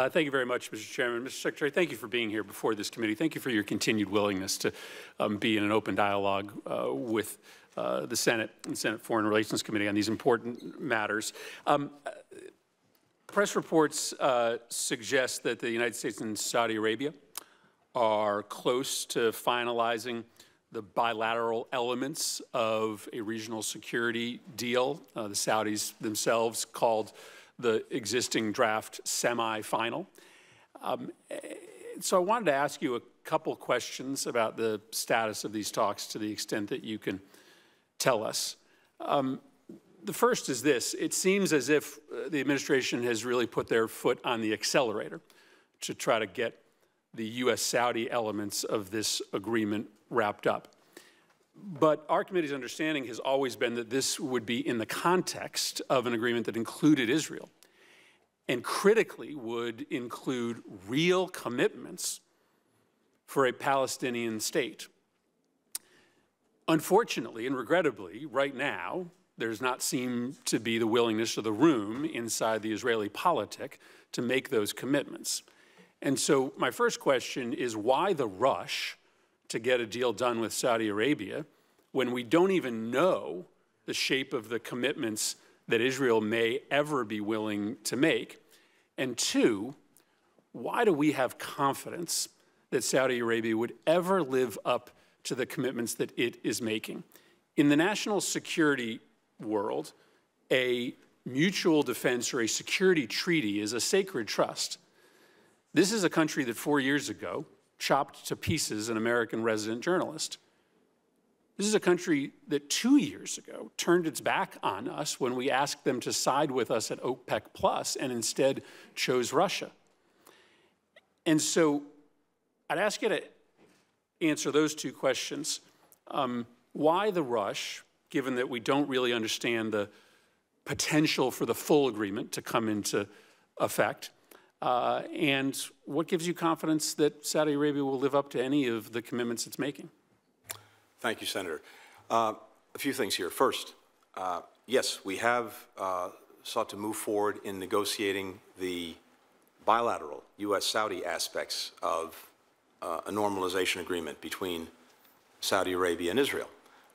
Thank you very much, Mr. Chairman. Mr. Secretary, thank you for being here before this committee. Thank you for your continued willingness to be in an open dialogue with the Senate and Senate Foreign Relations Committee on these important matters. Press reports suggest that the United States and Saudi Arabia are close to finalizing the bilateral elements of a regional security deal. The Saudis themselves called the existing draft semi-final. So I wanted to ask you a couple questions about the status of these talks to the extent that you can tell us. The first is this: it seems as if the administration has really put their foot on the accelerator to try to get the U.S. Saudi elements of this agreement wrapped up. But our committee's understanding has always been that this would be in the context of an agreement that included Israel, and critically would include real commitments for a Palestinian state. Unfortunately and regrettably, right now, there's not seem to be the willingness or the room inside the Israeli politic to make those commitments. And so my first question is, why the rush to get a deal done with Saudi Arabia when we don't even know the shape of the commitments that Israel may ever be willing to make? And two, why do we have confidence that Saudi Arabia would ever live up to the commitments that it is making? In the national security world, a mutual defense or a security treaty is a sacred trust. This is a country that 4 years ago chopped to pieces an American resident journalist. This is a country that 2 years ago turned its back on us when we asked them to side with us at OPEC Plus and instead chose Russia. And so I'd ask you to answer those two questions. Why the rush, given that we don't really understand the potential for the full agreement to come into effect? And what gives you confidence that Saudi Arabia will live up to any of the commitments it's making? Thank you, Senator. A few things here. First, yes, we have sought to move forward in negotiating the bilateral U.S. Saudi aspects of a normalization agreement between Saudi Arabia and Israel.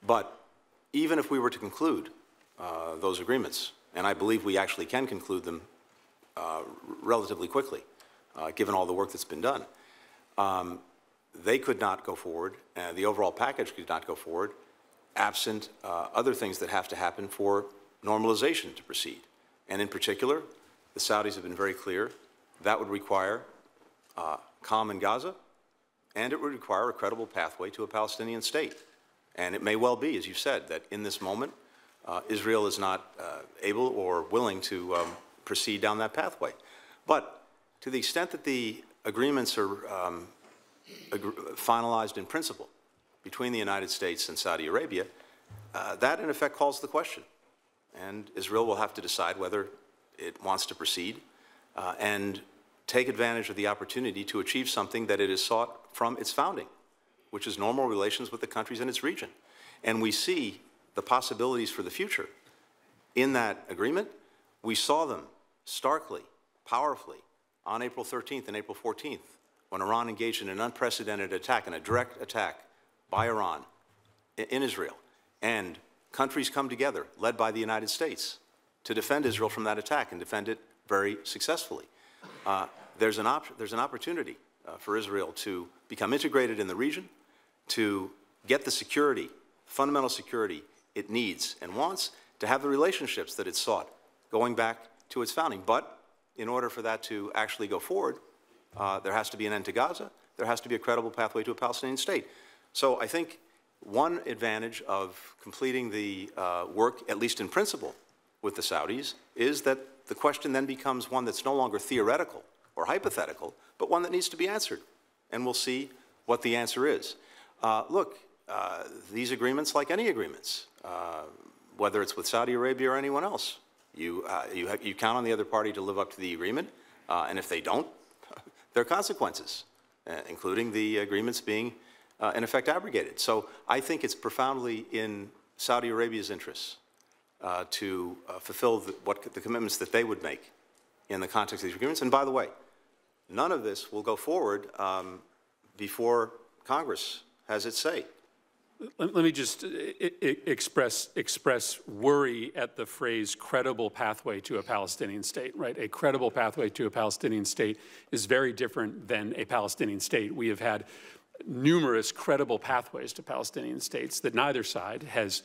But even if we were to conclude those agreements, and I believe we actually can conclude them relatively quickly, given all the work that's been done, they could not go forward, and the overall package could not go forward, absent other things that have to happen for normalization to proceed. And in particular, the Saudis have been very clear that would require calm in Gaza, and it would require a credible pathway to a Palestinian state. And it may well be, as you said, that in this moment, Israel is not able or willing to proceed down that pathway. But to the extent that the agreements are finalized in principle between the United States and Saudi Arabia, that in effect calls the question. And Israel will have to decide whether it wants to proceed and take advantage of the opportunity to achieve something that it has sought from its founding, which is normal relations with the countries in its region. And we see the possibilities for the future in that agreement. We saw them starkly, powerfully, on April 13th and April 14th, when Iran engaged in an unprecedented attack, and a direct attack by Iran in Israel. And countries come together, led by the United States, to defend Israel from that attack and defend it very successfully. There's an opportunity for Israel to become integrated in the region, to get the security, fundamental security it needs and wants, to have the relationships that it sought going back to its founding. But in order for that to actually go forward, there has to be an end to Gaza. There has to be a credible pathway to a Palestinian state. So I think one advantage of completing the work, at least in principle, with the Saudis, is that the question then becomes one that's no longer theoretical or hypothetical, but one that needs to be answered. And we'll see what the answer is. Look, these agreements, like any agreements, whether it's with Saudi Arabia or anyone else, you count on the other party to live up to the agreement, and if they don't, there are consequences, including the agreements being, in effect, abrogated. So I think it's profoundly in Saudi Arabia's interests to fulfill the commitments that they would make in the context of these agreements. And by the way, none of this will go forward before Congress has its say. Let me just express worry at the phrase credible pathway to a Palestinian state, right? A credible pathway to a Palestinian state is very different than a Palestinian state. We have had numerous credible pathways to Palestinian states that neither side has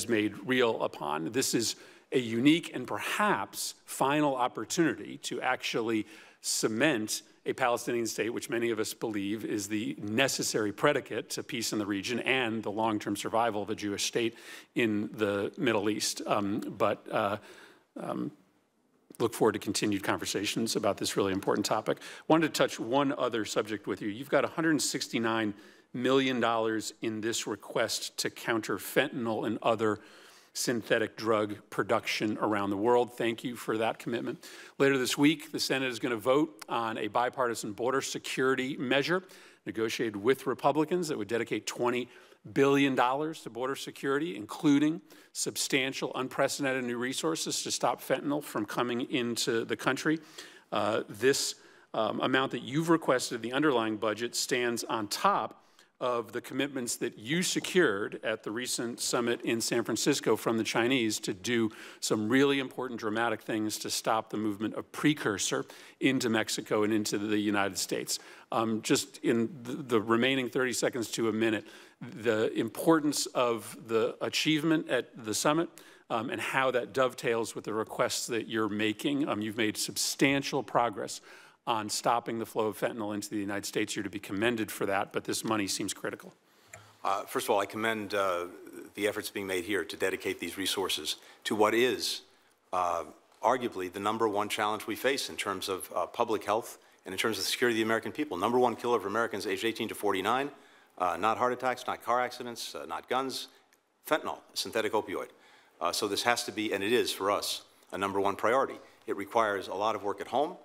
made real upon. This is a unique and perhaps final opportunity to actually cement a Palestinian state, which many of us believe is the necessary predicate to peace in the region and the long-term survival of a Jewish state in the Middle East. Look forward to continued conversations about this really important topic. Wanted to touch one other subject with you. You've got $169 million in this request to counter fentanyl and other synthetic drug production around the world. Thank you for that commitment. Later this week, the Senate is going to vote on a bipartisan border security measure negotiated with Republicans that would dedicate $20 billion to border security, including substantial, unprecedented new resources to stop fentanyl from coming into the country. This amount that you've requested, the underlying budget, stands on top of the commitments that you secured at the recent summit in San Francisco from the Chinese to do some really important, dramatic things to stop the movement of precursor into Mexico and into the United States. Just in the remaining 30 seconds to a minute, the importance of the achievement at the summit and how that dovetails with the requests that you're making. You've made substantial progress on stopping the flow of fentanyl into the United States. You're to be commended for that, but this money seems critical. First of all, I commend the efforts being made here to dedicate these resources to what is arguably the #1 challenge we face in terms of public health and in terms of the security of the American people. #1 killer of Americans aged 18 to 49, not heart attacks, not car accidents, not guns, fentanyl, a synthetic opioid. So this has to be, and it is for us, a #1 priority. It requires a lot of work at home.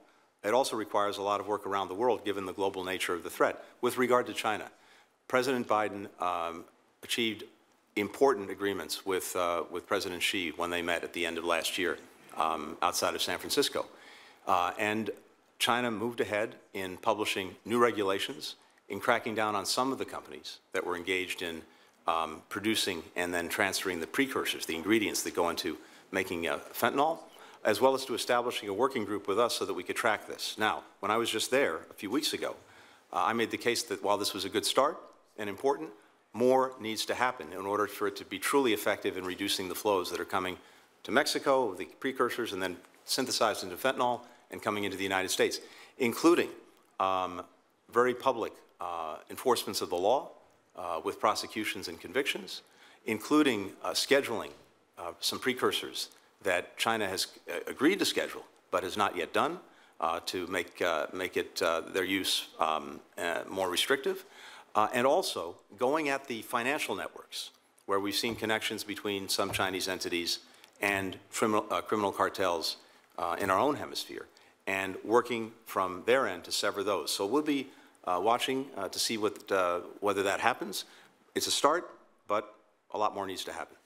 It also requires a lot of work around the world, given the global nature of the threat. With regard to China, President Biden achieved important agreements with President Xi when they met at the end of last year outside of San Francisco. And China moved ahead in publishing new regulations, in cracking down on some of the companies that were engaged in producing and then transferring the precursors, the ingredients that go into making fentanyl, as well as to establishing a working group with us so that we could track this. Now, when I was just there a few weeks ago, I made the case that while this was a good start and important, more needs to happen in order for it to be truly effective in reducing the flows that are coming to Mexico, the precursors, and then synthesized into fentanyl and coming into the United States, including very public enforcements of the law with prosecutions and convictions, including scheduling some precursors that China has agreed to schedule but has not yet done to make their use more restrictive, and also going at the financial networks where we've seen connections between some Chinese entities and criminal cartels in our own hemisphere, and working from their end to sever those. So we'll be watching to see whether that happens. It's a start, but a lot more needs to happen.